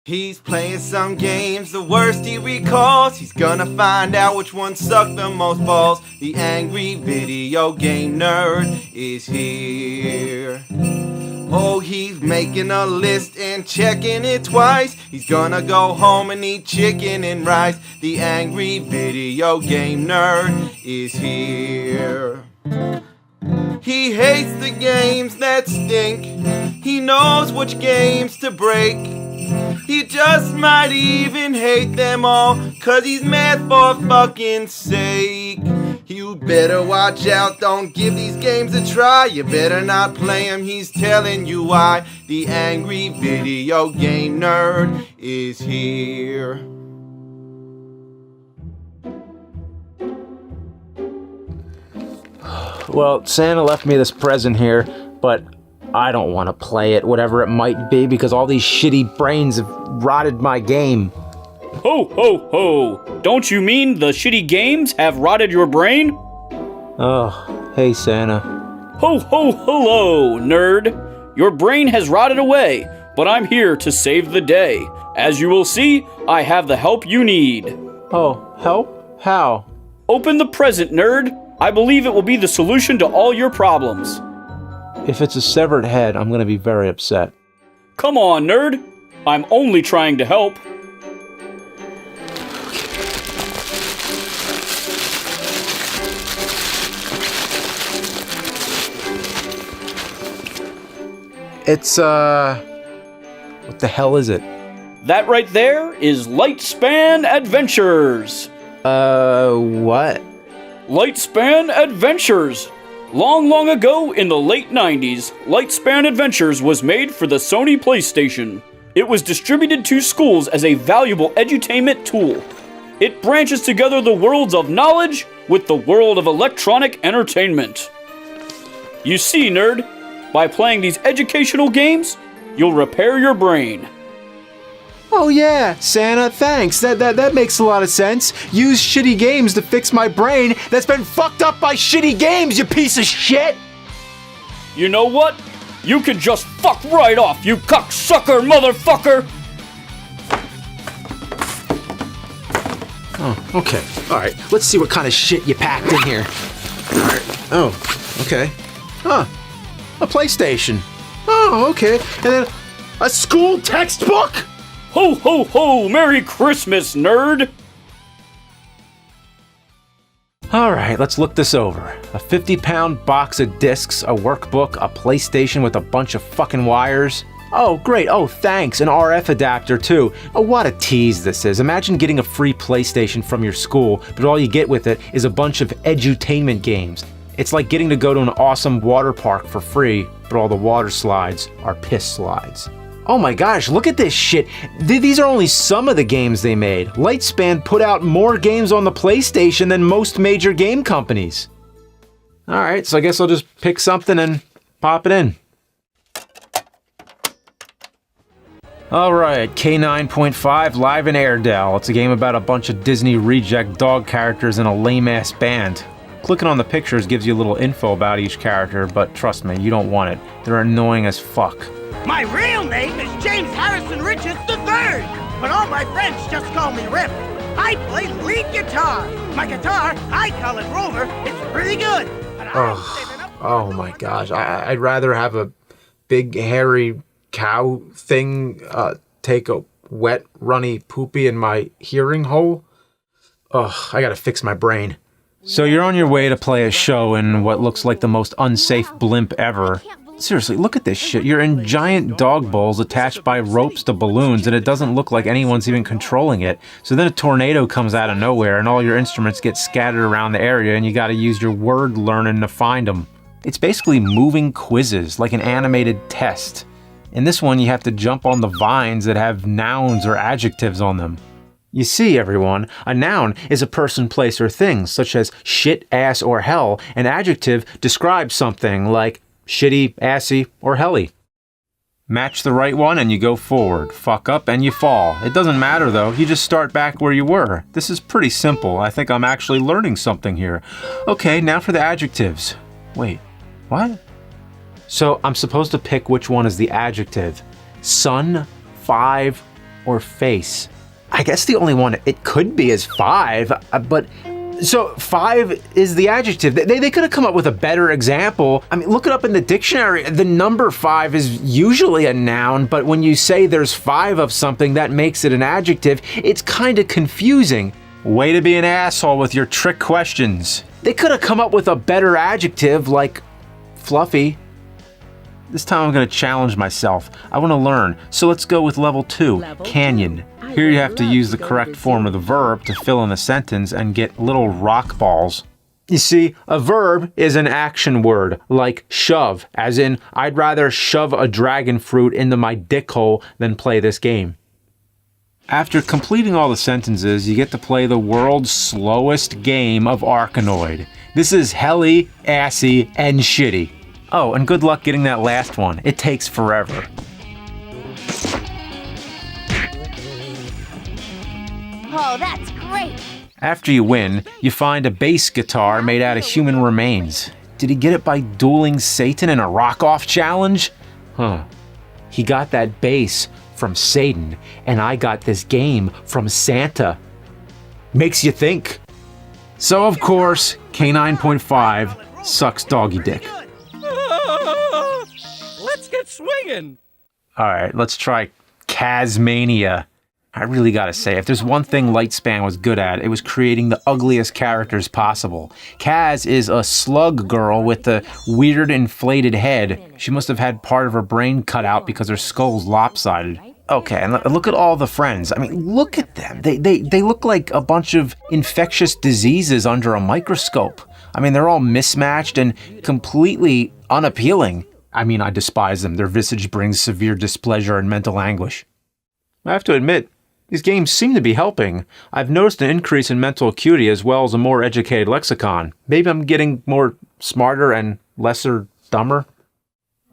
He's playing some games, the worst he recalls. He's gonna find out which one sucked the most balls. The angry video game nerd is here. Oh, he's making a list and checking it twice. He's gonna go home and eat chicken and rice. The angry video game nerd is here. He hates the games that stink. He knows which games to break. He just might even hate them all, 'cause he's mad for fucking sake. You better watch out, don't give these games a try. You better not play them, he's telling you why. The angry video game nerd is here. Well, Santa left me this present here, but I don't want to play it, whatever it might be, because all these shitty brains have rotted my game. Ho, ho, ho! Don't you mean the shitty games have rotted your brain? Oh, hey Santa. Ho, ho, hello, nerd! Your brain has rotted away, but I'm here to save the day. As you will see, I have the help you need. Oh, help? How? Open the present, nerd. I believe it will be the solution to all your problems. If it's a severed head, I'm gonna be very upset. Come on, nerd. I'm only trying to help. It's, what the hell is it? That right there is Lightspan Adventures. What? Lightspan Adventures. Long, long ago in the late 90s, Lightspan Adventures was made for the Sony PlayStation. It was distributed to schools as a valuable edutainment tool. It branches together the worlds of knowledge with the world of electronic entertainment. You see, nerd, by playing these educational games, you'll repair your brain. Oh yeah, Santa, thanks. That makes a lot of sense. Use shitty games to fix my brain that's been fucked up by shitty games, you piece of shit! You know what? You can just fuck right off, you cocksucker motherfucker! Oh, okay. Alright, let's see what kind of shit you packed in here. Alright. Oh, okay. Huh. A PlayStation. Oh, okay. And then a school textbook? Ho, ho, ho! Merry Christmas, nerd! Alright, let's look this over. A 50-pound box of discs, a workbook, a PlayStation with a bunch of fucking wires. Oh, great. Oh, thanks. An RF adapter, too. Oh, what a tease this is. Imagine getting a free PlayStation from your school, but all you get with it is a bunch of edutainment games. It's like getting to go to an awesome water park for free, but all the water slides are piss slides. Oh my gosh, look at this shit. These are only some of the games they made. Lightspan put out more games on the PlayStation than most major game companies. Alright, so I guess I'll just pick something and pop it in. Alright, K9.5 Live in Airedale. It's a game about a bunch of Disney reject dog characters in a lame-ass band. Clicking on the pictures gives you a little info about each character, but trust me, you don't want it. They're annoying as fuck. My real name is James Harrison Richards III, but all my friends just call me Rip. I play lead guitar. My guitar, I call it Rover. It's pretty good. But Oh my gosh, I'd rather have a big hairy cow thing take a wet, runny poopy in my hearing hole. Ugh, I gotta fix my brain. So you're on your way to play a show in what looks like the most unsafe blimp ever. Seriously, look at this shit. You're in giant dog bowls attached by ropes to balloons, and it doesn't look like anyone's even controlling it. So then a tornado comes out of nowhere, and all your instruments get scattered around the area, and you gotta use your word learning to find them. It's basically moving quizzes, like an animated test. In this one, you have to jump on the vines that have nouns or adjectives on them. You see, everyone, a noun is a person, place, or thing, such as shit, ass, or hell. An adjective describes something like shitty, assy, or helly. Match the right one and you go forward. Fuck up and you fall. It doesn't matter though, you just start back where you were. This is pretty simple. I think I'm actually learning something here. Okay, now for the adjectives. Wait, what? So I'm supposed to pick which one is the adjective. Sun, 5, or face? I guess the only one it could be is 5, but... So 5 is the adjective. They could have come up with a better example. I mean, look it up in the dictionary. The number 5 is usually a noun, but when you say there's 5 of something, that makes it an adjective. It's kind of confusing. Way to be an asshole with your trick questions. They could have come up with a better adjective like fluffy. This time I'm going to challenge myself. I want to learn. So let's go with level 2, canyon. Here you have to use the correct form of the verb to fill in the sentence and get little rock balls. You see, a verb is an action word, like shove, as in, I'd rather shove a dragon fruit into my dick hole than play this game. After completing all the sentences, you get to play the world's slowest game of Arkanoid. This is helly, assy, and shitty. Oh, and good luck getting that last one. It takes forever. Oh, that's great! After you win, you find a bass guitar made out of human remains. Did he get it by dueling Satan in a rock-off challenge? Huh. He got that bass from Satan, and I got this game from Santa. Makes you think. So, of course, K9.5 sucks doggy dick. Let's get swinging! Alright, let's try Kazmania. I really gotta say, if there's one thing Lightspan was good at, it was creating the ugliest characters possible. Kaz is a slug girl with a weird inflated head. She must have had part of her brain cut out because her skull's lopsided. Okay, and look at all the friends. I mean, look at them. They look like a bunch of infectious diseases under a microscope. I mean, they're all mismatched and completely unappealing. I mean, I despise them. Their visage brings severe displeasure and mental anguish. I have to admit, these games seem to be helping. I've noticed an increase in mental acuity as well as a more educated lexicon. Maybe I'm getting more smarter and lesser dumber.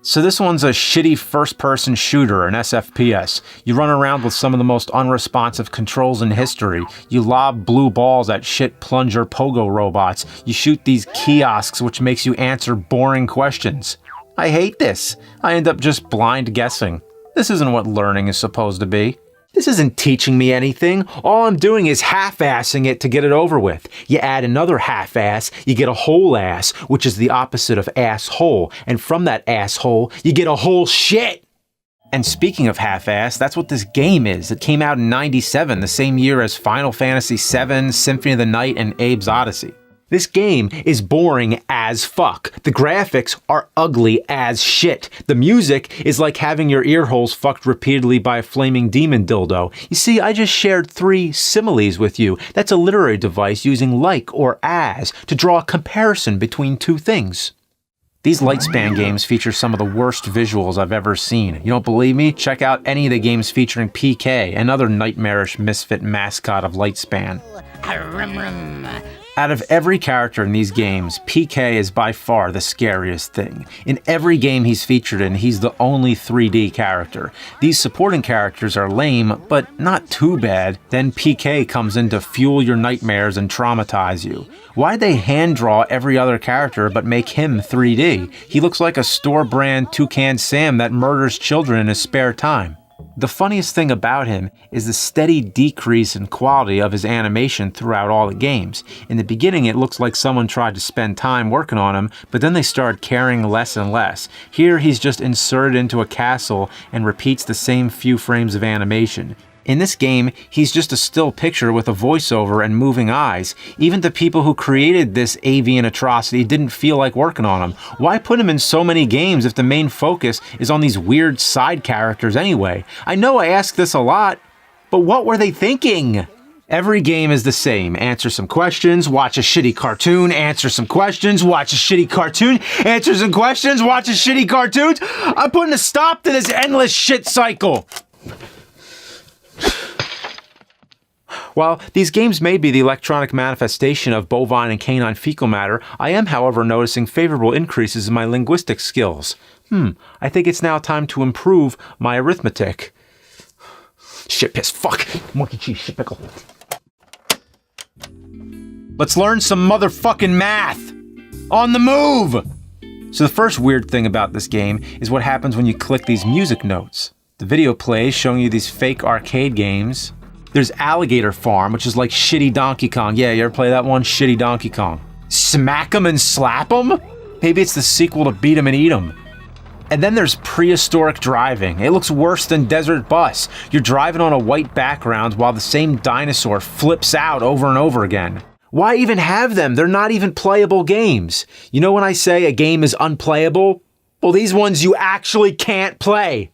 So this one's a shitty first-person shooter, an SFPS. You run around with some of the most unresponsive controls in history. You lob blue balls at shit plunger pogo robots. You shoot these kiosks which makes you answer boring questions. I hate this. I end up just blind guessing. This isn't what learning is supposed to be. This isn't teaching me anything. All I'm doing is half-assing it to get it over with. You add another half-ass, you get a whole ass, which is the opposite of asshole. And from that asshole, you get a whole shit. And speaking of half-ass, that's what this game is. It came out in '97, the same year as Final Fantasy VII, Symphony of the Night, and Abe's Odyssey. This game is boring as fuck. The graphics are ugly as shit. The music is like having your ear holes fucked repeatedly by a flaming demon dildo. You see, I just shared 3 similes with you. That's a literary device using like or as to draw a comparison between 2 things. These Lightspan games feature some of the worst visuals I've ever seen. You don't believe me? Check out any of the games featuring PK, another nightmarish misfit mascot of Lightspan. Out of every character in these games, PK is by far the scariest thing. In every game he's featured in, he's the only 3D character. These supporting characters are lame, but not too bad. Then PK comes in to fuel your nightmares and traumatize you. Why'd they hand draw every other character but make him 3D? He looks like a store-brand Toucan Sam that murders children in his spare time. The funniest thing about him is the steady decrease in quality of his animation throughout all the games. In the beginning, it looks like someone tried to spend time working on him, but then they started caring less and less. Here, he's just inserted into a castle and repeats the same few frames of animation. In this game, he's just a still picture with a voiceover and moving eyes. Even the people who created this AVGN atrocity didn't feel like working on him. Why put him in so many games if the main focus is on these weird side characters anyway? I know I ask this a lot, but what were they thinking? Every game is the same. Answer some questions, watch a shitty cartoon, answer some questions, watch a shitty cartoon, answer some questions, watch a shitty cartoon. I'm putting a stop to this endless shit cycle. While these games may be the electronic manifestation of bovine and canine fecal matter, I am, however, noticing favorable increases in my linguistic skills. I think it's now time to improve my arithmetic. Shit piss, fuck, monkey cheese, shit pickle. Let's learn some motherfucking math! On the move! So the first weird thing about this game is what happens when you click these music notes. The video plays showing you these fake arcade games. There's Alligator Farm, which is like shitty Donkey Kong. Yeah, you ever play that one? Shitty Donkey Kong. Smack 'em and slap 'em? Maybe it's the sequel to Beat 'em and Eat 'em. And then there's prehistoric driving. It looks worse than Desert Bus. You're driving on a white background while the same dinosaur flips out over and over again. Why even have them? They're not even playable games. You know when I say a game is unplayable? Well, these ones you actually can't play.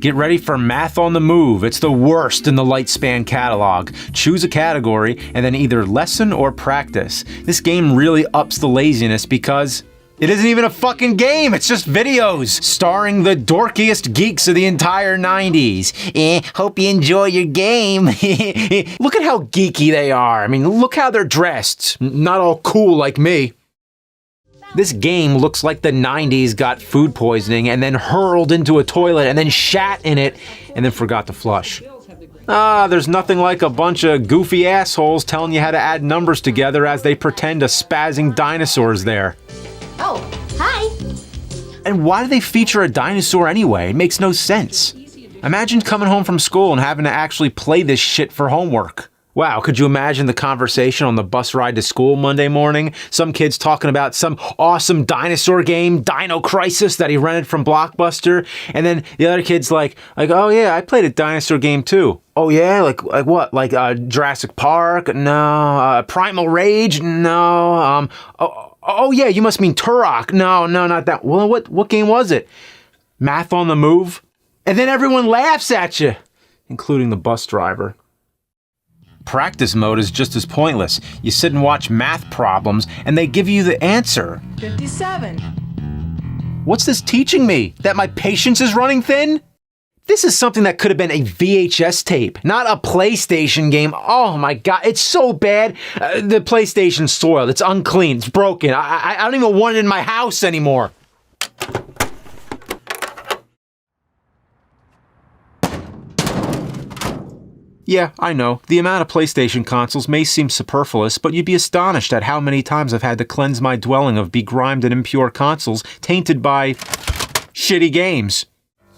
Get ready for Math on the Move. It's the worst in the Lightspan catalog. Choose a category and then either lesson or practice. This game really ups the laziness because it isn't even a fucking game. It's just videos starring the dorkiest geeks of the entire 90s. Hope you enjoy your game. Look at how geeky they are. I mean, look how they're dressed. Not all cool like me. This game looks like the 90s got food poisoning and then hurled into a toilet and then shat in it and then forgot to flush. There's nothing like a bunch of goofy assholes telling you how to add numbers together as they pretend a spazzing dinosaur's there. Oh, hi. And why do they feature a dinosaur anyway? It makes no sense. Imagine coming home from school and having to actually play this shit for homework. Wow, could you imagine the conversation on the bus ride to school Monday morning? Some kid's talking about some awesome dinosaur game, Dino Crisis, that he rented from Blockbuster. And then the other kid's like, oh yeah, I played a dinosaur game too. Oh yeah, like what? Like Jurassic Park? No. Primal Rage? No. Oh yeah, you must mean Turok. No, not that. Well, what game was it? Math on the Move? And then everyone laughs at you, including the bus driver. Practice mode is just as pointless. You sit and watch math problems, and they give you the answer. 57. What's this teaching me? That my patience is running thin? This is something that could have been a VHS tape, not a PlayStation game. Oh my god, it's so bad. The PlayStation's soiled, it's unclean, it's broken. I don't even want it in my house anymore. Yeah, I know. The amount of PlayStation consoles may seem superfluous, but you'd be astonished at how many times I've had to cleanse my dwelling of begrimed and impure consoles tainted by shitty games.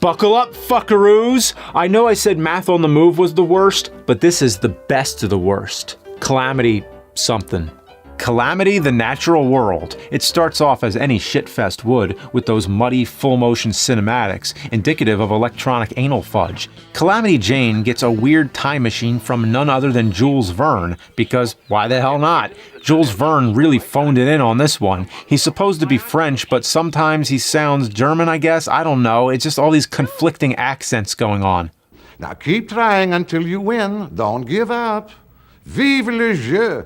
Buckle up, fuckaroos! I know I said Math on the Move was the worst, but this is the best of the worst. Calamity something. Calamity the Natural World. It starts off as any shitfest would, with those muddy full-motion cinematics, indicative of electronic anal fudge. Calamity Jane gets a weird time machine from none other than Jules Verne, because why the hell not? Jules Verne really phoned it in on this one. He's supposed to be French, but sometimes he sounds German, I guess? I don't know. It's just all these conflicting accents going on. Now keep trying until you win. Don't give up. Vive le jeu!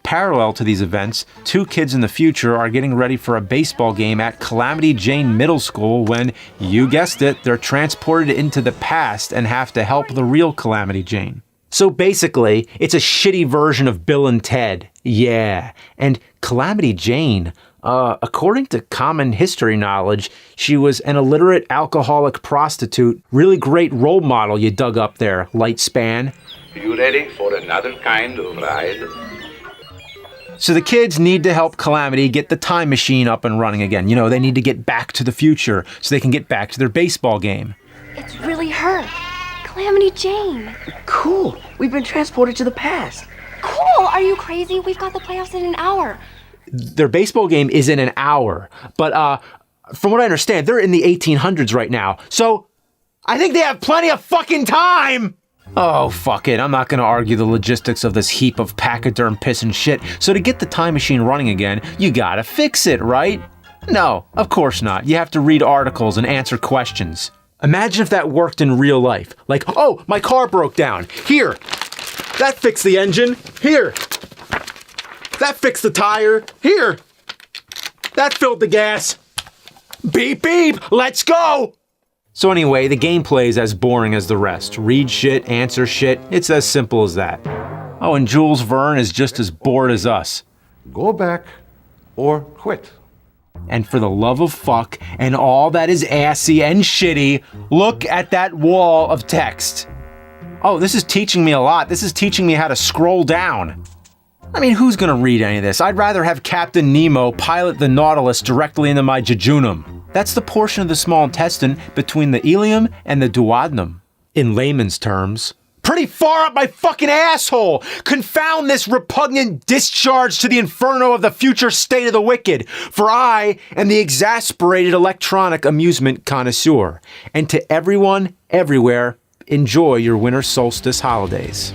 Parallel to these events, two kids in the future are getting ready for a baseball game at Calamity Jane Middle School when, you guessed it, they're transported into the past and have to help the real Calamity Jane. So basically, it's a shitty version of Bill and Ted. Yeah. And Calamity Jane, according to common history knowledge, she was an illiterate alcoholic prostitute. Really great role model you dug up there, Lightspan. You ready for another kind of ride? So the kids need to help Calamity get the time machine up and running again. You know, they need to get back to the future so they can get back to their baseball game. It's really her. Calamity Jane. Cool. We've been transported to the past. Cool. Are you crazy? We've got the playoffs in an hour. Their baseball game is in an hour. But from what I understand, they're in the 1800s right now. So I think they have plenty of fucking time. Oh, fuck it. I'm not going to argue the logistics of this heap of pachyderm piss and shit. So to get the time machine running again, you gotta fix it, right? No, of course not. You have to read articles and answer questions. Imagine if that worked in real life. Like, oh, my car broke down. Here. That fixed the engine. Here. That fixed the tire. Here. That filled the gas. Beep, beep. Let's go. So anyway, the gameplay is as boring as the rest. Read shit, answer shit. It's as simple as that. Oh, and Jules Verne is just as bored as us. Go back or quit. And for the love of fuck and all that is assy and shitty, look at that wall of text. Oh, this is teaching me a lot. This is teaching me how to scroll down. I mean, who's gonna read any of this? I'd rather have Captain Nemo pilot the Nautilus directly into my jejunum. That's the portion of the small intestine between the ileum and the duodenum. In layman's terms, pretty far up my fucking asshole! Confound this repugnant discharge to the inferno of the future state of the wicked, for I am the exasperated electronic amusement connoisseur. And to everyone, everywhere, enjoy your winter solstice holidays.